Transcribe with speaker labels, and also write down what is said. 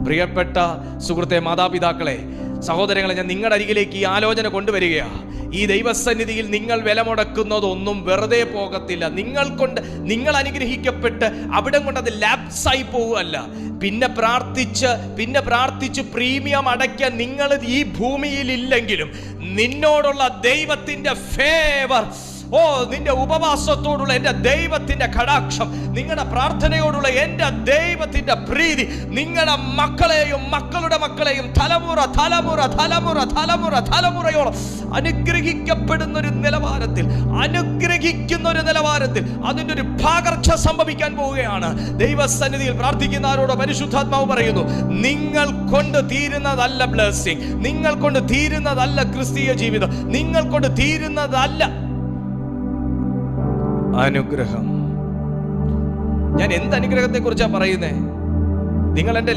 Speaker 1: പ്രിയപ്പെട്ട സുഹൃത്തെ, മാതാപിതാക്കളെ, സഹോദരങ്ങളെ, ഞാൻ നിങ്ങളുടെ അരികിലേക്ക് ഈ ആലോചന കൊണ്ടുവരികയാണ്. ഈ ദൈവസന്നിധിയിൽ നിങ്ങൾ വില മുടക്കുന്നതൊന്നും വെറുതെ പോകത്തില്ല. നിങ്ങൾ അനുഗ്രഹിക്കപ്പെട്ട് അവിടെ കൊണ്ട് അത് ലാപ്സായി പോവുകയല്ല. പിന്നെ പ്രാർത്ഥിച്ച് പ്രീമിയം അടയ്ക്കാൻ നിങ്ങൾ ഈ ഭൂമിയിൽ ഇല്ലെങ്കിലും നിന്നോടുള്ള ദൈവത്തിന്റെ ഫേവർ, നിന്റെ ഉപവാസത്തോടുള്ള എൻ്റെ ദൈവത്തിന്റെ കടാക്ഷം, നിങ്ങളുടെ പ്രാർത്ഥനയോടുള്ള എൻ്റെ ദൈവത്തിന്റെ പ്രീതി നിങ്ങളുടെ മക്കളെയും മക്കളുടെ മക്കളെയും തലമുറയോളം അനുഗ്രഹിക്കുന്ന ഒരു നിലവാരത്തിൽ അതിൻ്റെ ഒരു പകർച്ച സംഭവിക്കാൻ പോവുകയാണ്. ദൈവസന്നിധിയിൽ പ്രാർത്ഥിക്കുന്നവരോട് പരിശുദ്ധാത്മാവ് പറയുന്നു, നിങ്ങൾ കൊണ്ട് തീരുന്നതല്ല ബ്ലെസ്സിങ്, നിങ്ങൾ കൊണ്ട് തീരുന്നതല്ല ക്രിസ്തീയ ജീവിതം, നിങ്ങൾ കൊണ്ട് തീരുന്നതല്ല അനുഗ്രഹം. ഞാൻ എന്ത് അനുഗ്രഹത്തെ കുറിച്ചാണ് പറയുന്നേ? നിങ്ങൾ എൻ്റെ